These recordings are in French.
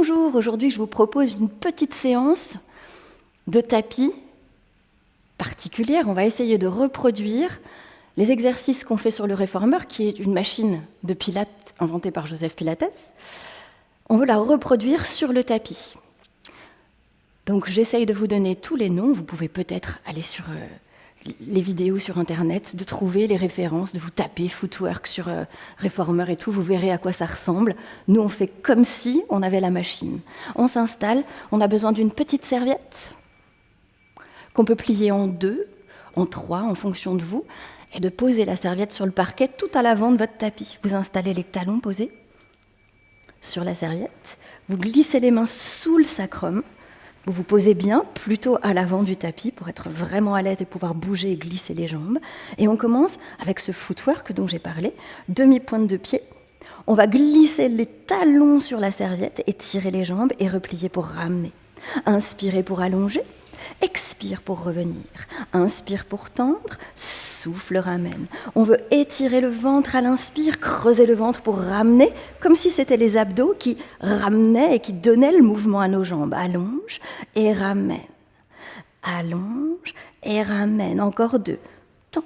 Bonjour, aujourd'hui je vous propose une petite séance de tapis particulière. On va essayer de reproduire les exercices qu'on fait sur le réformeur, qui est une machine de Pilates inventée par Joseph Pilates. On veut la reproduire sur le tapis. Donc j'essaye de vous donner tous les noms. Vous pouvez peut-être aller sur les vidéos sur Internet, de trouver les références, de vous taper footwork sur réformeur et tout. Vous verrez à quoi ça ressemble. Nous, on fait comme si on avait la machine. On s'installe. On a besoin d'une petite serviette qu'on peut plier en 2, en 3, en fonction de vous, et de poser la serviette sur le parquet tout à l'avant de votre tapis. Vous installez les talons posés sur la serviette. Vous glissez les mains sous le sacrum. Vous vous posez bien, plutôt à l'avant du tapis pour être vraiment à l'aise et pouvoir bouger et glisser les jambes. Et on commence avec ce footwork dont j'ai parlé, demi-pointe de pied. On va glisser les talons sur la serviette, étirer les jambes et replier pour ramener. Inspirez pour allonger, expire pour revenir. Inspire pour tendre, souffle, ramène. On veut étirer le ventre à l'inspire, creuser le ventre pour ramener, comme si c'était les abdos qui ramenaient et qui donnaient le mouvement à nos jambes. Allonge et ramène. Allonge et ramène. Encore 2. Tends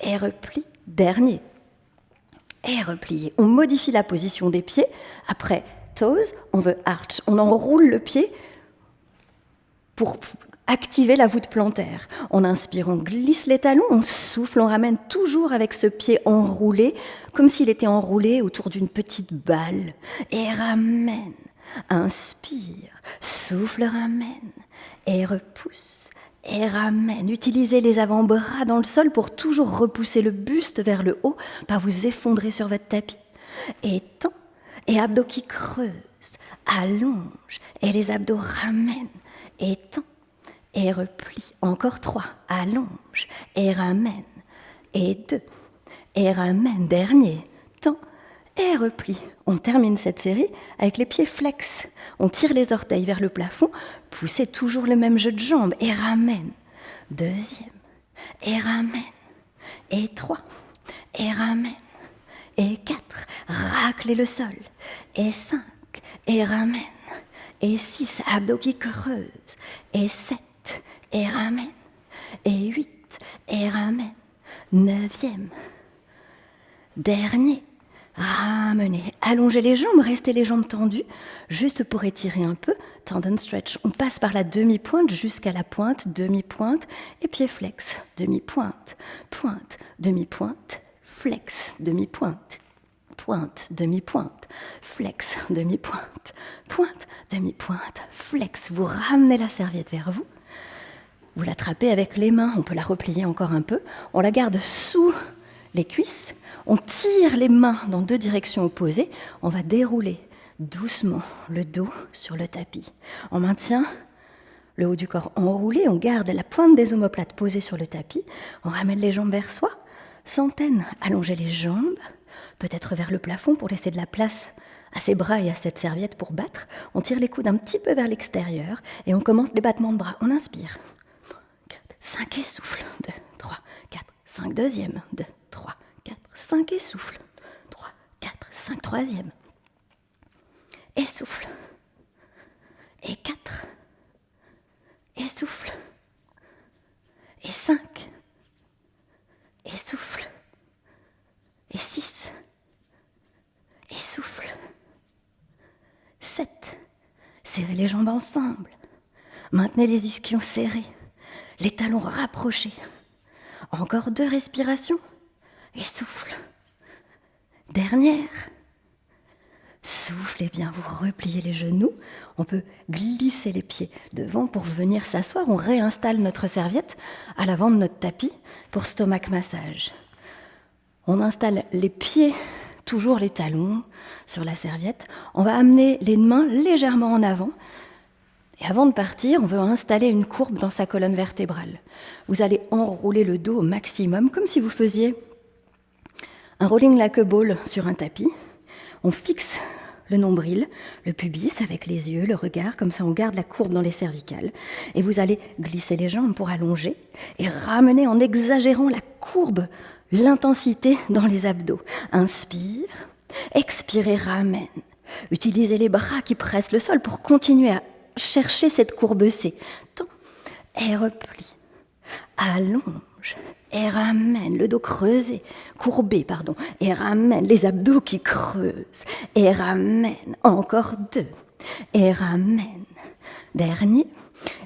et replie. Dernier. Et replier. On modifie la position des pieds. Après toes, on veut arch. On enroule le pied pour activer la voûte plantaire. On inspire, on glisse les talons, on souffle, on ramène toujours avec ce pied enroulé, comme s'il était enroulé autour d'une petite balle. Et ramène. Inspire, souffle, ramène. Et repousse. Et ramène. Utilisez les avant-bras dans le sol pour toujours repousser le buste vers le haut, pas vous effondrer sur votre tapis. Et tend. Et abdos qui creusent. Allonge. Et les abdos ramènent. Et tend, et replie. Encore 3, allonge, et ramène. Et 2, et ramène. Dernier, tend, et replie. On termine cette série avec les pieds flex. On tire les orteils vers le plafond, poussez toujours le même jeu de jambes, et ramène. Deuxième, et ramène. Et 3, et ramène. Et 4, raclez le sol. Et 5, et ramène. Et 6, abdos qui creusent. Et 7, et ramène. Et 8, et ramène. 9e. Dernier, ramenez. Allongez les jambes, restez les jambes tendues, juste pour étirer un peu. Tendon stretch. On passe par la demi-pointe jusqu'à la pointe, demi-pointe, et pied flex. Demi-pointe, pointe, demi-pointe, flex, demi-pointe. Pointe, demi-pointe, flex, demi-pointe, pointe, demi-pointe, flex. Vous ramenez la serviette vers vous. Vous l'attrapez avec les mains. On peut la replier encore un peu. On la garde sous les cuisses. On tire les mains dans 2 directions opposées. On va dérouler doucement le dos sur le tapis. On maintient le haut du corps enroulé. On garde la pointe des omoplates posée sur le tapis. On ramène les jambes vers soi. Centaine, allongez les jambes. Peut-être vers le plafond pour laisser de la place à ses bras et à cette serviette pour battre. On tire les coudes un petit peu vers l'extérieur et on commence les battements de bras. On inspire. 4, 5 et souffle. 2, 3, 4, 5. Deuxième. 2, 3, 4, 5 et souffle. 3, 4, 5. Troisième. Et souffle. Et 4. Et souffle. Et 5. Et souffle. Et 6. Et souffle. 7. Serrez les jambes ensemble. Maintenez les ischions serrés. Les talons rapprochés. Encore 2 respirations. Et souffle. Dernière. Soufflez bien, vous repliez les genoux. On peut glisser les pieds devant pour venir s'asseoir. On réinstalle notre serviette à l'avant de notre tapis pour stomach massage. On installe les pieds, toujours les talons, sur la serviette. On va amener les mains légèrement en avant. Et avant de partir, on veut installer une courbe dans sa colonne vertébrale. Vous allez enrouler le dos au maximum, comme si vous faisiez un rolling like a ball sur un tapis. On fixe le nombril, le pubis avec les yeux, le regard, comme ça on garde la courbe dans les cervicales. Et vous allez glisser les jambes pour allonger et ramener en exagérant la courbe, l'intensité dans les abdos. Inspire, expirez, ramène. Utilisez les bras qui pressent le sol pour continuer à chercher cette courbe C. Tend et replie. Allonge et ramène le dos creusé, courbé, et ramène les abdos qui creusent, et ramène, encore 2, et ramène, dernier,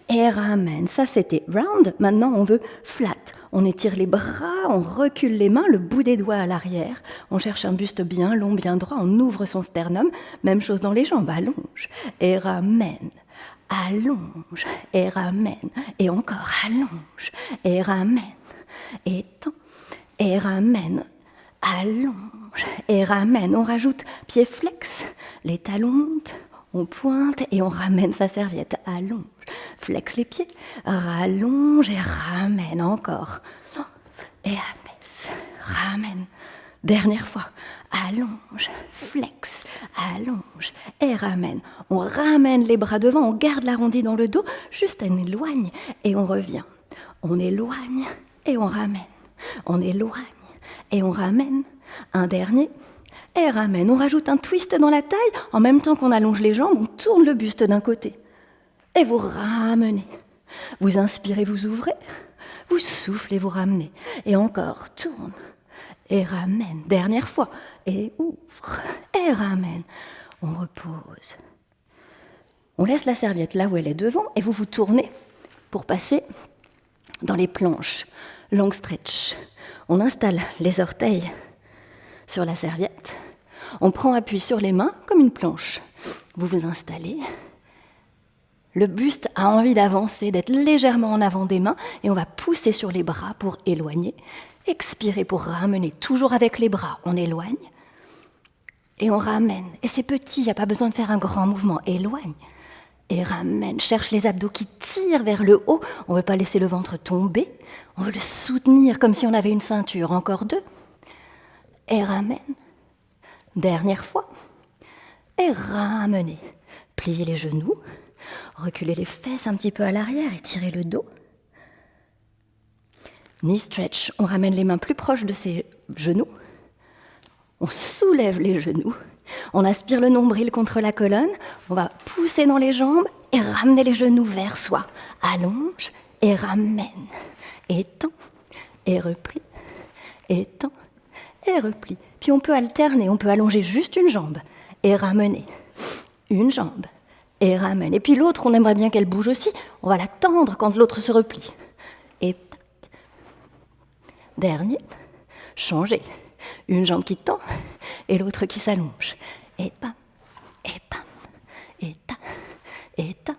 et ramène. Ça c'était round, maintenant on veut flat. On étire les bras, on recule les mains, le bout des doigts à l'arrière, on cherche un buste bien long, bien droit, on ouvre son sternum, même chose dans les jambes, allonge, et ramène. Allonge et ramène, et encore allonge et ramène, et tend et ramène, allonge et ramène. On rajoute pied flex, les talons montent, on pointe et on ramène sa serviette, allonge, flex les pieds, rallonge et ramène encore, et abaisse, ramène. Dernière fois, allonge, flex, allonge et ramène. On ramène les bras devant, on garde l'arrondi dans le dos, juste on éloigne et on revient. On éloigne et on ramène. On éloigne et on ramène. Un dernier et ramène. On rajoute un twist dans la taille, en même temps qu'on allonge les jambes, on tourne le buste d'un côté. Et vous ramenez. Vous inspirez, vous ouvrez. Vous soufflez, vous ramenez. Et encore, tourne. Et ramène, dernière fois, et ouvre, et ramène. On repose. On laisse la serviette là où elle est devant, et vous vous tournez pour passer dans les planches. Long stretch. On installe les orteils sur la serviette. On prend appui sur les mains comme une planche. Vous vous installez. Le buste a envie d'avancer, d'être légèrement en avant des mains, et on va pousser sur les bras pour éloigner. Expirez pour ramener, toujours avec les bras, on éloigne et on ramène. Et c'est petit, il n'y a pas besoin de faire un grand mouvement, éloigne et ramène. Cherche les abdos qui tirent vers le haut, on ne veut pas laisser le ventre tomber, on veut le soutenir comme si on avait une ceinture. Encore 2 et ramène. Dernière fois et ramenez. Pliez les genoux, reculez les fesses un petit peu à l'arrière et tirez le dos. Knee stretch, on ramène les mains plus proches de ses genoux. On soulève les genoux. On aspire le nombril contre la colonne. On va pousser dans les jambes et ramener les genoux vers soi. Allonge et ramène. Étend et replie. Étend et replie. Puis on peut alterner, on peut allonger juste une jambe et ramener. Une jambe et ramène. Et puis l'autre, on aimerait bien qu'elle bouge aussi. On va la tendre quand l'autre se replie. Et dernier, changer. Une jambe qui tend et l'autre qui s'allonge. Et pam, et pam, et ta, et ta.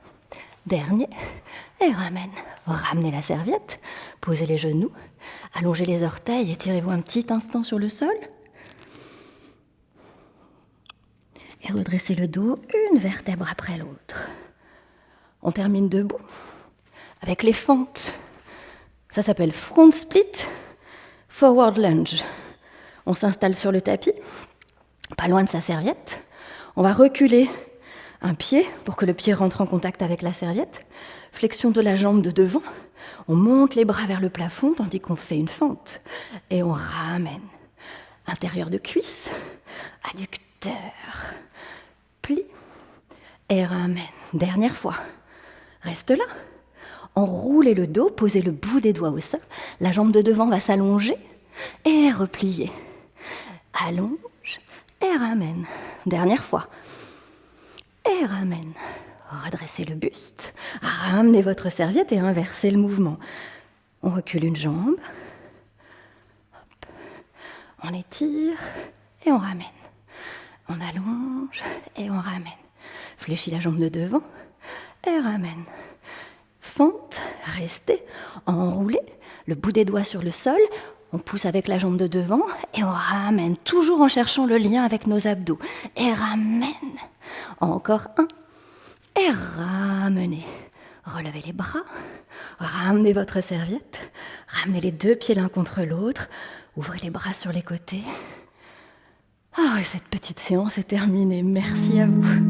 Dernier, et ramène. Ramenez la serviette, posez les genoux, allongez les orteils, étirez-vous un petit instant sur le sol. Et redressez le dos, une vertèbre après l'autre. On termine debout, avec les fentes. Ça s'appelle front split. Forward lunge. On s'installe sur le tapis, pas loin de sa serviette. On va reculer un pied pour que le pied rentre en contact avec la serviette. Flexion de la jambe de devant. On monte les bras vers le plafond tandis qu'on fait une fente. Et on ramène. Intérieur de cuisse, adducteur, plie et ramène. Dernière fois. Reste là. Enroulez le dos, posez le bout des doigts au sol. La jambe de devant va s'allonger et replier. Allonge et ramène. Dernière fois. Et ramène. Redressez le buste. Ramenez votre serviette et inversez le mouvement. On recule une jambe. Hop. On étire et on ramène. On allonge et on ramène. Fléchis la jambe de devant et ramène. Fente, restez, enroulez, le bout des doigts sur le sol, on pousse avec la jambe de devant et on ramène, toujours en cherchant le lien avec nos abdos. Et ramène. Encore un. Et ramenez. Relevez les bras, ramenez votre serviette, ramenez les 2 pieds l'un contre l'autre, ouvrez les bras sur les côtés. Ah, cette petite séance est terminée, merci à vous.